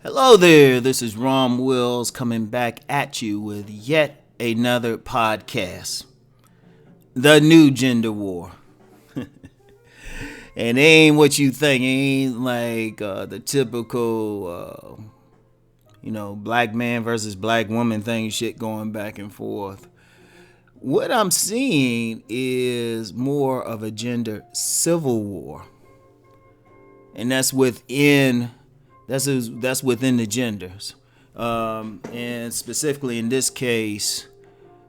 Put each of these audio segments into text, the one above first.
Hello there, this is Rom Wills coming back at you with yet another podcast. The new gender war. And it ain't what you think. It ain't like the typical, black man versus black woman thing shit going back and forth. What I'm seeing is more of a gender civil war. And that's within the genders, and specifically in this case,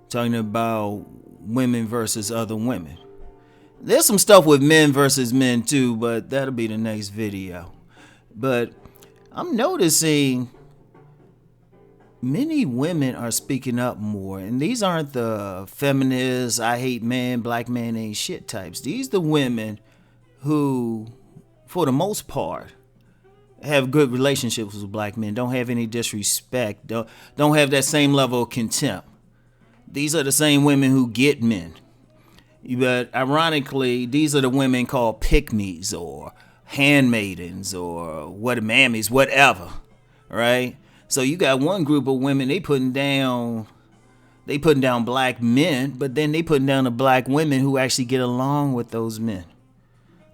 talking about women versus other women. There's some stuff with men versus men too, but that'll be the next video. But I'm noticing many women are speaking up more, and these aren't the feminists, I hate men, black man ain't shit types. These the women who, for the most part, have good relationships with black men, don't have any disrespect, don't have that same level of contempt. These are the same women who get men. But ironically, these are the women called pick-me's or handmaidens or mammies, whatever, right? So you got one group of women, they putting down black men, but then they putting down the black women who actually get along with those men,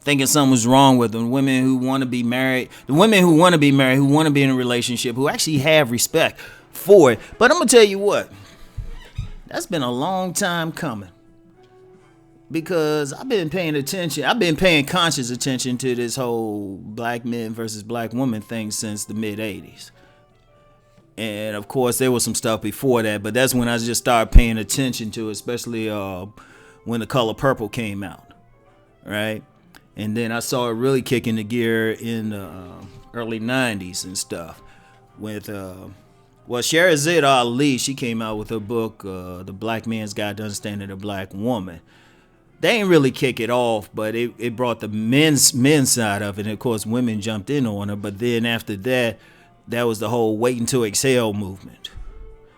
thinking something's wrong with them. Women who want to be married, who want to be in a relationship, who actually have respect for it. But I'm going to tell you what, that's been a long time coming, because I've been paying conscious attention to this whole black men versus black women thing since the mid 80s. And of course there was some stuff before that, but that's when I just started paying attention to it, especially when The Color Purple came out, right? And then I saw it really kick into gear in the early 90s and stuff. With, Sherazade Ali, she came out with her book, The Black Man's Guide to Understanding the Black Woman. They ain't really kick it off, but it brought the men's side of it. And of course, women jumped in on her. But then after that, that was the whole wait until exhale movement.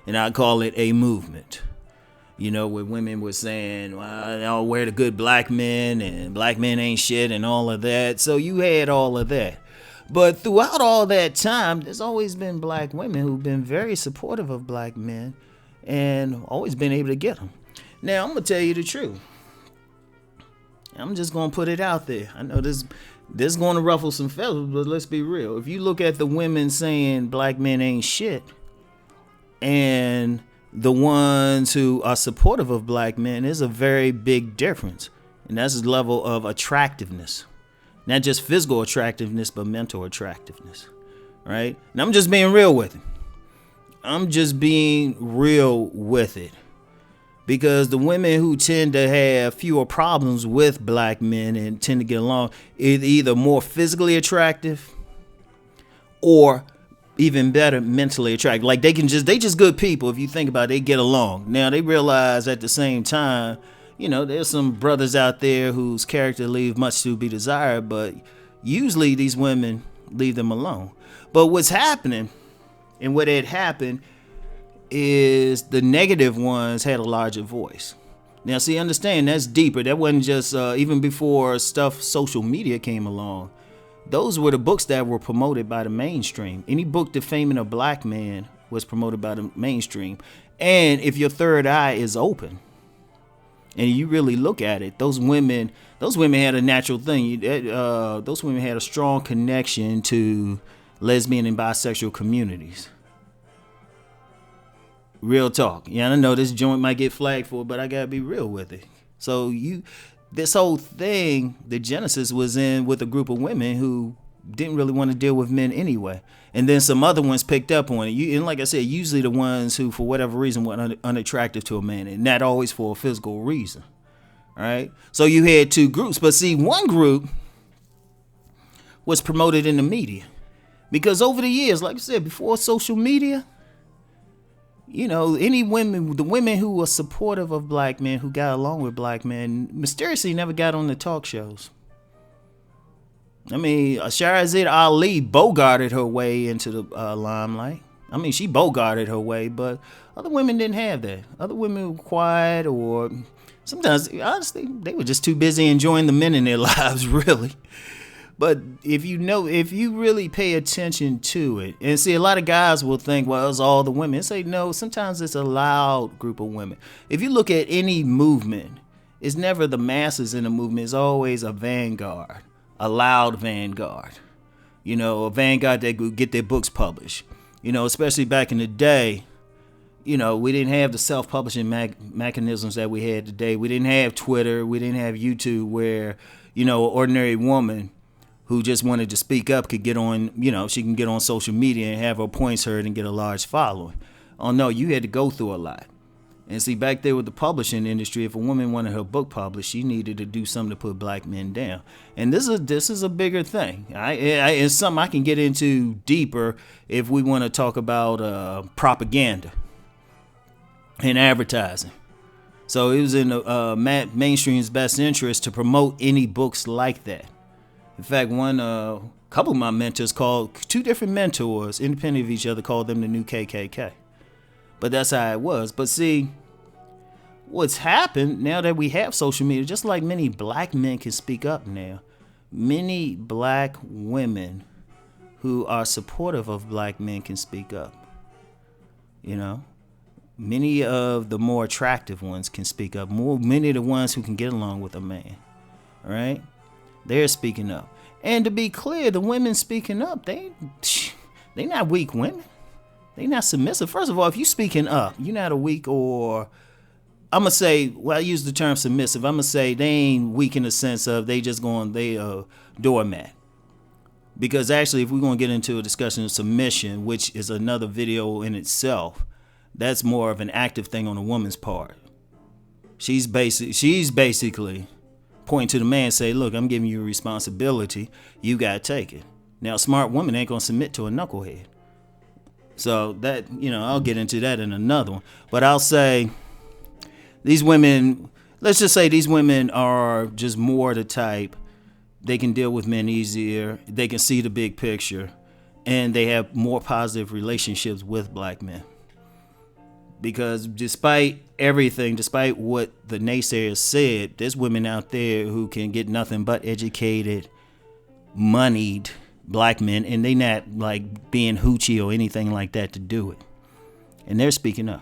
And I call it a movement. You know, where women were saying, well, I'll wear the good black men and black men ain't shit and all of that. So you had all of that. But throughout all that time, there's always been black women who've been very supportive of black men and always been able to get them. Now, I'm going to tell you the truth. I'm just going to put it out there. I know this is going to ruffle some feathers, but let's be real. If you look at the women saying black men ain't shit and the ones who are supportive of black men, there's a very big difference. And that's the level of attractiveness. Not just physical attractiveness, but mental attractiveness. Right? And I'm just being real with it. Because the women who tend to have fewer problems with black men and tend to get along is either more physically attractive or even better, mentally attractive. Like they just good people. If you think about it, they get along. Now they realize at the same time, there's some brothers out there whose character leave much to be desired, but usually these women leave them alone. But what's happening and what had happened is the negative ones had a larger voice. Now see, understand that's deeper. That wasn't just even before social media came along. Those were the books that were promoted by the mainstream. Any book defaming a black man was promoted by the mainstream. And if your third eye is open and you really look at it, those women had a natural thing. Those women had a strong connection to lesbian and bisexual communities. Real talk. Yeah, I know this joint might get flagged for it, but I gotta be real with it. So this whole thing, the genesis was in with a group of women who didn't really want to deal with men anyway. And then some other ones picked up on it. And like I said, usually the ones who, for whatever reason, were unattractive to a man, and not always for a physical reason. All right? So you had two groups. But see, one group was promoted in the media. Because over the years, like I said, before social media, the women who were supportive of black men, who got along with black men, mysteriously never got on the talk shows. I mean, Sherazade Ali bogarted her way into the limelight. I mean, she bogarted her way, but other women didn't have that. Other women were quiet, or sometimes, honestly, they were just too busy enjoying the men in their lives, really. But if you really pay attention to it, and see, a lot of guys will think, well, it's all the women. Say no, sometimes it's a loud group of women. If you look at any movement, it's never the masses in the movement. It's always a vanguard, a loud vanguard. A vanguard that would get their books published. Especially back in the day, we didn't have the self-publishing mechanisms that we had today. We didn't have Twitter. We didn't have YouTube where, an ordinary woman who just wanted to speak up could get on, she can get on social media and have her points heard and get a large following. Oh, no, you had to go through a lot. And see, back there with the publishing industry, if a woman wanted her book published, she needed to do something to put black men down. And this is a bigger thing. It's something I can get into deeper if we want to talk about propaganda and advertising. So it was in the mainstream's best interest to promote any books like that. In fact, couple of my mentors two different mentors, independent of each other, called them the new KKK. But that's how it was. But see, what's happened now that we have social media, just like many black men can speak up now, many black women who are supportive of black men can speak up. Many of the more attractive ones can speak up. Many of the ones who can get along with a man, all right? They're speaking up. And to be clear, the women speaking up, they not weak women. They not submissive. First of all, if you speaking up, you're not a weak, or I'm going to say, I use the term submissive. I'm going to say they ain't weak in the sense of they doormat. Because actually, if we're going to get into a discussion of submission, which is another video in itself, that's more of an active thing on a woman's part. She's basically pointing to the man and say, look, I'm giving you a responsibility. You got to take it. Now, a smart woman ain't going to submit to a knucklehead. So that, I'll get into that in another one. But I'll say these women, let's just say these women are just more the type, they can deal with men easier, they can see the big picture, and they have more positive relationships with black men. Because despite everything, despite what the naysayers said, there's women out there who can get nothing but educated, moneyed black men, and they not like being hoochie or anything like that to do it. And they're speaking up.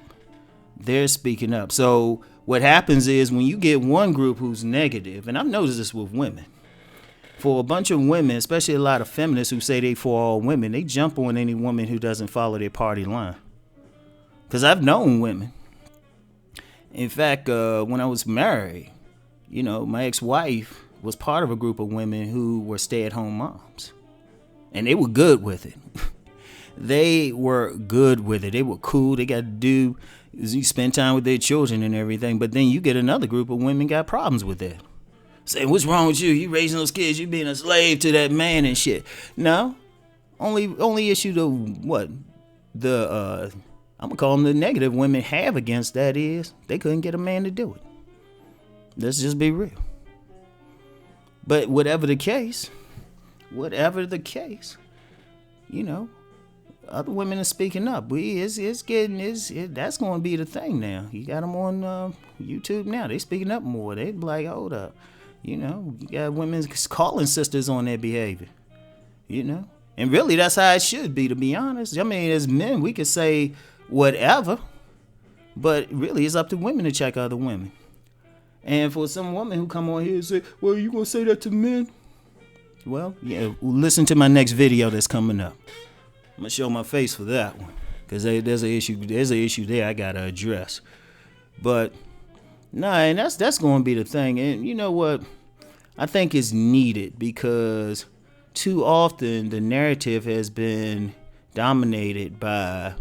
So what happens is when you get one group who's negative, and I've noticed this with women, for a bunch of women, especially a lot of feminists who say they for all women, they jump on any woman who doesn't follow their party line. Because I've known women. In fact, when I was married, my ex-wife was part of a group of women who were stay-at-home moms. And they were good with it. They were cool. They got to do is spend time with their children and everything. But then you get another group of women got problems with that. Say, what's wrong with you? You raising those kids. You being a slave to that man and shit. No. Only issue to what? I'm going to call them the negative women have against that is they couldn't get a man to do it. Let's just be real. But whatever the case, other women are speaking up. That's going to be the thing now. You got them on YouTube now. They speaking up more. They be like, hold up. You got women calling sisters on their behavior. And really that's how it should be, to be honest. I mean, as men, we could say whatever, but really it's up to women to check other women. And for some woman who come on here and say, well, you gonna say that to men? Well, yeah, listen to my next video that's coming up. I'm gonna show my face for that one, because there's an issue there I gotta address. But and that's gonna be the thing. And you know what, I think it's needed, because too often the narrative has been dominated by,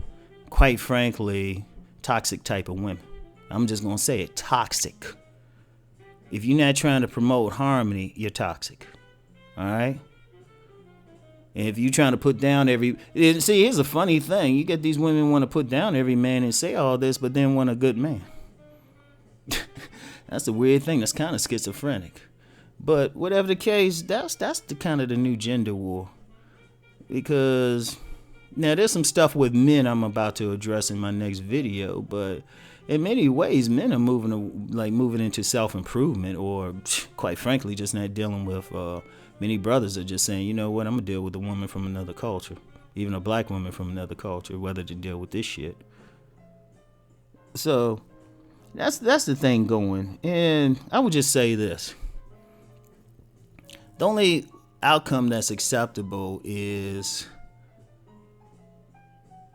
quite frankly, toxic type of women. I'm just going to say it, toxic. If you're not trying to promote harmony, you're toxic. All right? And if you're trying to put down see, here's a funny thing. You get these women want to put down every man and say all this, but then want a good man. That's the weird thing. That's kind of schizophrenic. But whatever the case, that's the kind of the new gender war. Because now there's some stuff with men I'm about to address in my next video, but in many ways, men are moving into self-improvement, or quite frankly, just not dealing with. Many brothers are just saying, you know what, I'm gonna deal with a woman from another culture, even a black woman from another culture, whether to deal with this shit. So that's the thing going, and I would just say this: the only outcome that's acceptable is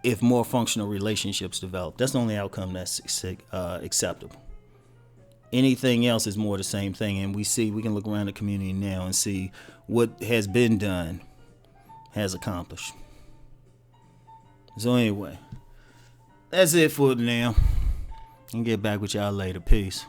if more functional relationships develop. That's the only outcome that's acceptable. Anything else is more the same thing, and we can look around the community now and see what has been done has accomplished. So anyway, that's it for now. I'll get back with y'all later. Peace.